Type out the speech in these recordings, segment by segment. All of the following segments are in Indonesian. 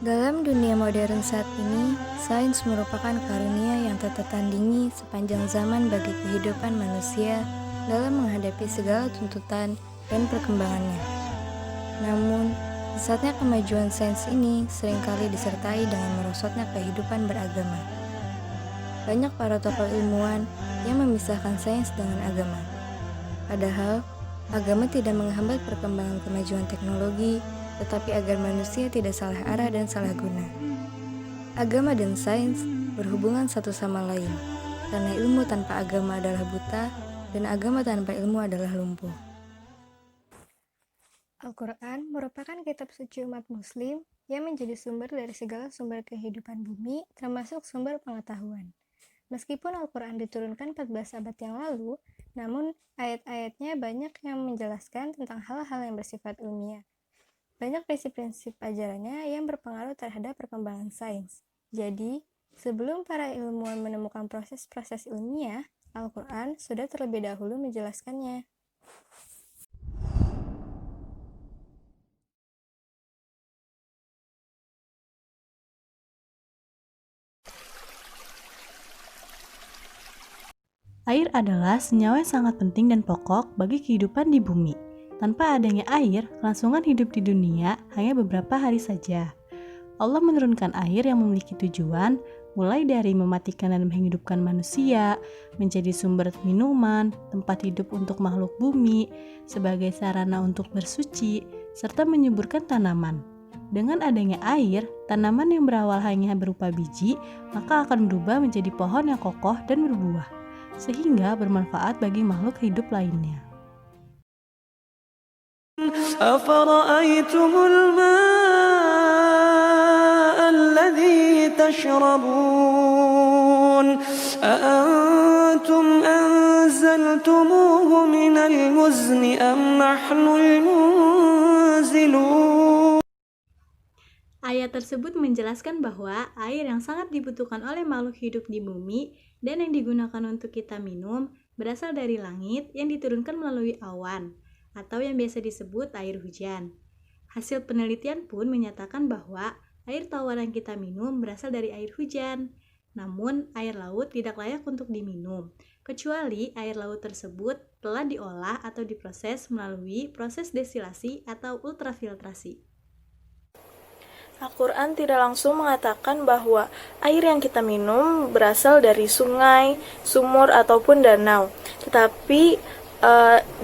Dalam dunia modern saat ini, sains merupakan karunia yang tak tertandingi sepanjang zaman bagi kehidupan manusia dalam menghadapi segala tuntutan dan perkembangannya. Namun, pesatnya kemajuan sains ini seringkali disertai dengan merosotnya kehidupan beragama. Banyak para tokoh ilmuwan yang memisahkan sains dengan agama. Padahal, agama tidak menghambat perkembangan kemajuan teknologi, tetapi agar manusia tidak salah arah dan salah guna. Agama dan sains berhubungan satu sama lain, karena ilmu tanpa agama adalah buta, dan agama tanpa ilmu adalah lumpuh. Al-Quran merupakan kitab suci umat muslim yang menjadi sumber dari segala sumber kehidupan bumi, termasuk sumber pengetahuan. Meskipun Al-Quran diturunkan 14 abad yang lalu, namun ayat-ayatnya banyak yang menjelaskan tentang hal-hal yang bersifat ilmiah. Banyak prinsip-prinsip ajarannya yang berpengaruh terhadap perkembangan sains. Jadi, sebelum para ilmuwan menemukan proses-proses ilmiah, Al-Quran sudah terlebih dahulu menjelaskannya. Air adalah senyawa yang sangat penting dan pokok bagi kehidupan di bumi. Tanpa adanya air, kelangsungan hidup di dunia hanya beberapa hari saja. Allah menurunkan air yang memiliki tujuan, mulai dari mematikan dan menghidupkan manusia, menjadi sumber minuman, tempat hidup untuk makhluk bumi, sebagai sarana untuk bersuci, serta menyuburkan tanaman. Dengan adanya air, tanaman yang berawal hanya berupa biji, maka akan berubah menjadi pohon yang kokoh dan berbuah, sehingga bermanfaat bagi makhluk hidup lainnya. أفرأيتم الماء الذي تشربون أأنتم أنزلتموه من المزن أم نحن المنزلون. Ayat tersebut menjelaskan bahwa air yang sangat dibutuhkan oleh makhluk hidup di bumi dan yang digunakan untuk kita minum berasal dari langit yang diturunkan melalui awan, atau yang biasa disebut air hujan. Hasil penelitian pun menyatakan bahwa air tawar yang kita minum berasal dari air hujan. Namun, air laut tidak layak untuk diminum, kecuali air laut tersebut telah diolah atau diproses melalui proses destilasi atau ultrafiltrasi. Al-Quran tidak langsung mengatakan bahwa air yang kita minum berasal dari sungai, sumur, ataupun danau, tetapi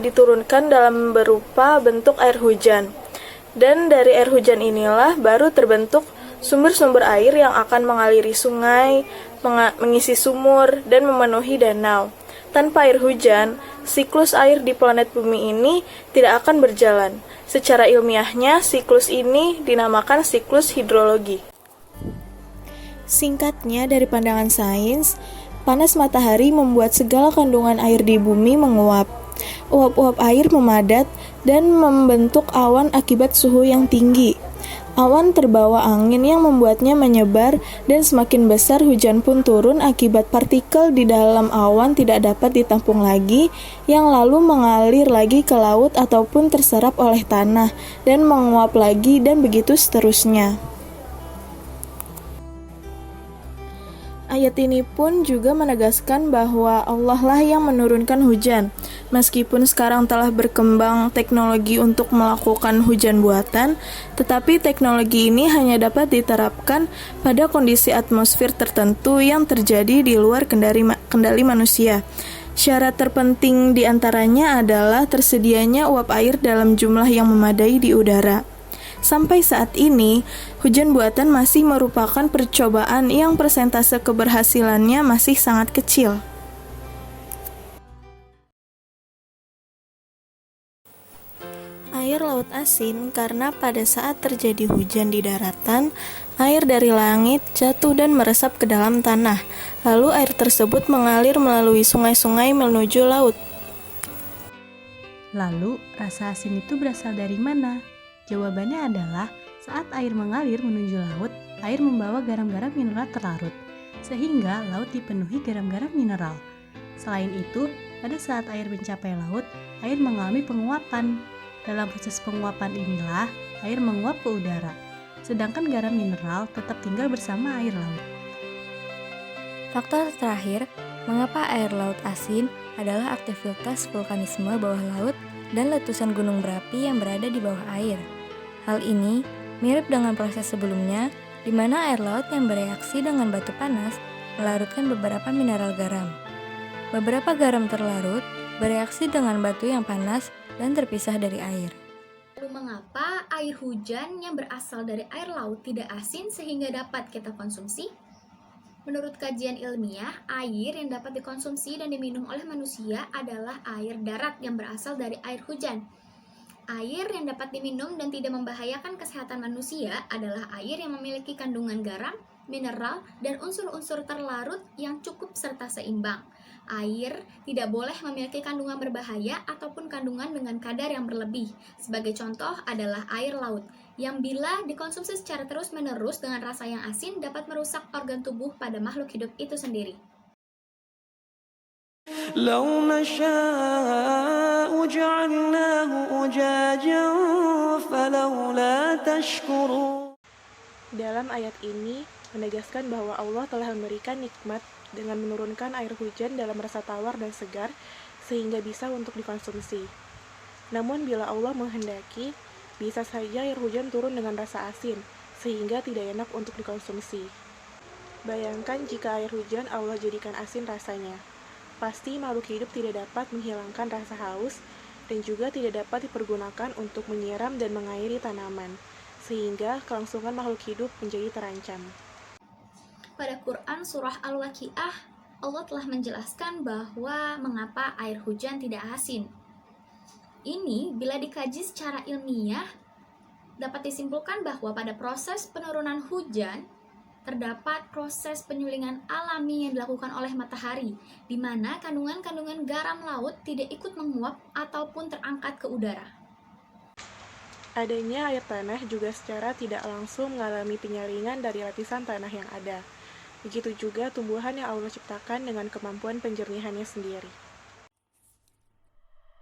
diturunkan dalam berupa bentuk air hujan. Dan dari air hujan inilah baru terbentuk sumber-sumber air yang akan mengaliri sungai, mengisi sumur, dan memenuhi danau. Tanpa air hujan, siklus air di planet bumi ini tidak akan berjalan. Secara ilmiahnya, siklus ini dinamakan siklus hidrologi. Singkatnya, dari pandangan sains, panas matahari membuat segala kandungan air di bumi menguap. Uap-uap air memadat dan membentuk awan akibat suhu yang tinggi. Awan terbawa angin yang membuatnya menyebar dan semakin besar hujan pun turun akibat partikel di dalam awan tidak dapat ditampung lagi yang lalu mengalir lagi ke laut ataupun terserap oleh tanah dan menguap lagi dan begitu seterusnya. Ayat ini pun juga menegaskan bahwa Allah lah yang menurunkan hujan. Meskipun sekarang telah berkembang teknologi untuk melakukan hujan buatan, tetapi teknologi ini hanya dapat diterapkan pada kondisi atmosfer tertentu yang terjadi di luar kendali manusia. Syarat terpenting di antaranya adalah tersedianya uap air dalam jumlah yang memadai di udara. Sampai saat ini, hujan buatan masih merupakan percobaan yang persentase keberhasilannya masih sangat kecil. Air laut asin karena pada saat terjadi hujan di daratan, air dari langit jatuh dan meresap ke dalam tanah. Lalu air tersebut mengalir melalui sungai-sungai menuju laut. Lalu, rasa asin itu berasal dari mana? Jawabannya adalah saat air mengalir menuju laut, air membawa garam-garam mineral terlarut, sehingga laut dipenuhi garam-garam mineral. Selain itu, pada saat air mencapai laut, air mengalami penguapan. Dalam proses penguapan inilah, air menguap ke udara. Sedangkan garam mineral tetap tinggal bersama air laut. Faktor terakhir, mengapa air laut asin adalah aktivitas vulkanisme bawah laut dan letusan gunung berapi yang berada di bawah air. Hal ini mirip dengan proses sebelumnya, di mana air laut yang bereaksi dengan batu panas melarutkan beberapa mineral garam. Beberapa garam terlarut bereaksi dengan batu yang panas dan terpisah dari air. Lalu mengapa air hujan yang berasal dari air laut tidak asin sehingga dapat kita konsumsi? Menurut kajian ilmiah, air yang dapat dikonsumsi dan diminum oleh manusia adalah air darat yang berasal dari air hujan. Air yang dapat diminum dan tidak membahayakan kesehatan manusia adalah air yang memiliki kandungan garam, mineral, dan unsur-unsur terlarut yang cukup serta seimbang. Air tidak boleh memiliki kandungan berbahaya ataupun kandungan dengan kadar yang berlebih. Sebagai contoh adalah air laut, yang bila dikonsumsi secara terus-menerus dengan rasa yang asin dapat merusak organ tubuh pada makhluk hidup itu sendiri. لو نشاء جعلناه أجاجا فلولا تشكرون. Dalam ayat ini menegaskan bahwa Allah telah memberikan nikmat dengan menurunkan air hujan dalam rasa tawar dan segar sehingga bisa untuk dikonsumsi. Namun bila Allah menghendaki, bisa saja air hujan turun dengan rasa asin sehingga tidak enak untuk dikonsumsi. Bayangkan jika air hujan Allah jadikan asin rasanya. Pasti makhluk hidup tidak dapat menghilangkan rasa haus dan juga tidak dapat dipergunakan untuk menyiram dan mengairi tanaman, sehingga kelangsungan makhluk hidup menjadi terancam. Pada Quran Surah Al-Waqiah, Allah telah menjelaskan bahwa mengapa air hujan tidak asin. Ini bila dikaji secara ilmiah, dapat disimpulkan bahwa pada proses penurunan hujan, terdapat proses penyulingan alami yang dilakukan oleh matahari, di mana kandungan-kandungan garam laut tidak ikut menguap ataupun terangkat ke udara. Adanya air tanah juga secara tidak langsung mengalami penyaringan dari lapisan tanah yang ada. Begitu juga tumbuhan yang Allah ciptakan dengan kemampuan penjernihannya sendiri.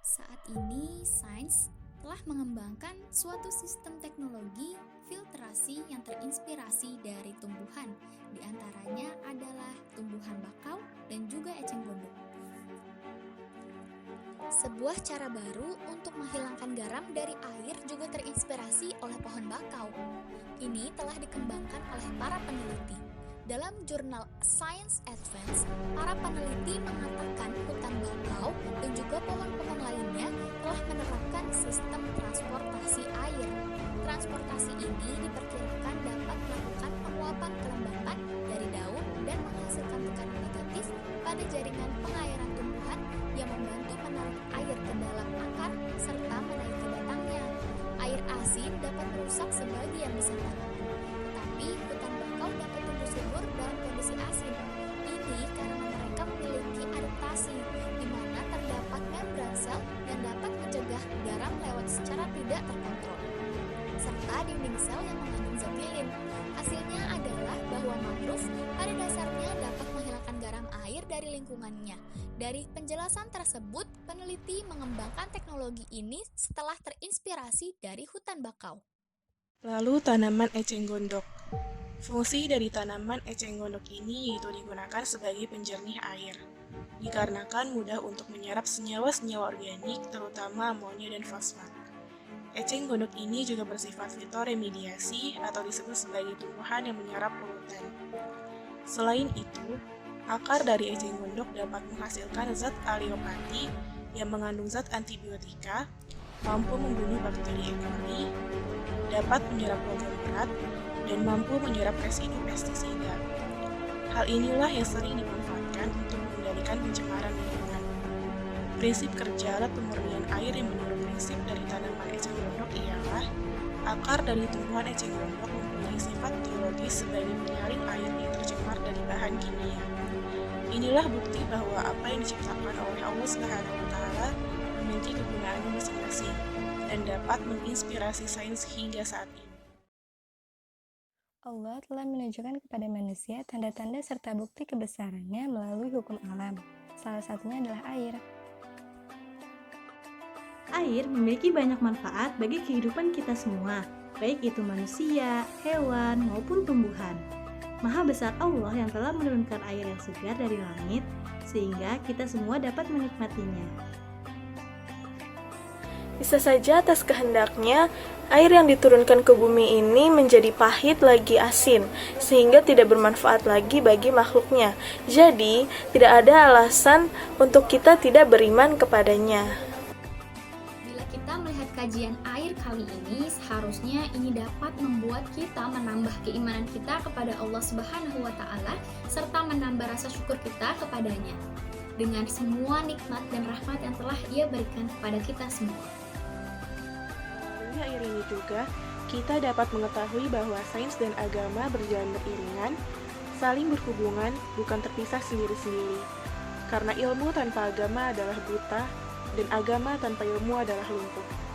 Saat ini, sains telah mengembangkan suatu sistem teknologi filtrasi yang terinspirasi dari tumbuhan. Di antaranya adalah tumbuhan bakau dan juga eceng gondok. Sebuah cara baru untuk menghilangkan garam dari air juga terinspirasi oleh pohon bakau. Ini telah dikembangkan oleh para peneliti. Dalam jurnal Science Advance, para peneliti mengatakan hutan bakau dan juga pohon-pohon lainnya telah menerapkan sistem transportasi air. Transportasi ini diperkirakan dapat melakukan penguapan kelembapan dari daun dan menghasilkan tekanan negatif pada jaringan pengairan tumbuhan yang membantu menarik air ke dalam akar serta menaiki batangnya. Air asin dapat merusak sebagian besar tanaman, tetapi hutan bakau dapat tumbuh subur dalam kondisi asin. Ini karena mereka memiliki adaptasi, di mana terdapat membran sel yang dapat mencegah garam lewat secara tidak terkontrol, serta dinding sel yang mengandung zat. Hasilnya adalah bahwa mangrove pada dasarnya dapat menghilangkan garam air dari lingkungannya. Dari penjelasan tersebut, peneliti mengembangkan teknologi ini setelah terinspirasi dari hutan bakau. Lalu tanaman eceng gondok. Fungsi dari tanaman eceng gondok ini yaitu digunakan sebagai penjernih air. Dikarenakan mudah untuk menyerap senyawa-senyawa organik, terutama amonia dan fosfat. Eceng gondok ini juga bersifat fitoremediasi atau disebut sebagai tumbuhan yang menyerap polutan. Selain itu, akar dari eceng gondok dapat menghasilkan zat aliopati yang mengandung zat antibiotika, mampu membunuh bakteri E. coli, dapat menyerap logam berat, dan mampu menyerap residu pestisida. Hal inilah yang sering dimanfaatkan untuk mengendalikan pencemaran lingkungan. Prinsip kerja alat pemurnian air yang menurut prinsip dari tanaman eceng gondok ialah akar dari tumbuhan eceng gondok mempunyai sifat biologis sebagai penyaring air yang tercemar dari bahan kimia. Inilah bukti bahwa apa yang diciptakan oleh Allah SWT memiliki kegunaannya masing-masing dan dapat menginspirasi sains hingga saat ini. Allah telah menunjukkan kepada manusia tanda-tanda serta bukti kebesarannya melalui hukum alam. salah satunya adalah air. Air memiliki banyak manfaat bagi kehidupan kita semua, baik itu manusia, hewan, maupun tumbuhan. Maha besar Allah yang telah menurunkan air yang segar dari langit, sehingga kita semua dapat menikmatinya. Bisa saja atas kehendaknya, air yang diturunkan ke bumi ini menjadi pahit lagi asin, sehingga tidak bermanfaat lagi bagi makhluknya. Jadi, tidak ada alasan untuk kita tidak beriman kepadanya. Bila kita melihat kajian air kali ini, seharusnya ini dapat membuat kita menambah keimanan kita kepada Allah Subhanahu wa Ta'ala serta menambah rasa syukur kita kepadanya dengan semua nikmat dan rahmat yang telah Ia berikan kepada kita semua. Melalui air ini juga, kita dapat mengetahui bahwa sains dan agama berjalan beriringan, saling berhubungan, bukan terpisah sendiri-sendiri. Karena ilmu tanpa agama adalah buta, dan agama tanpa ilmu adalah lumpuh.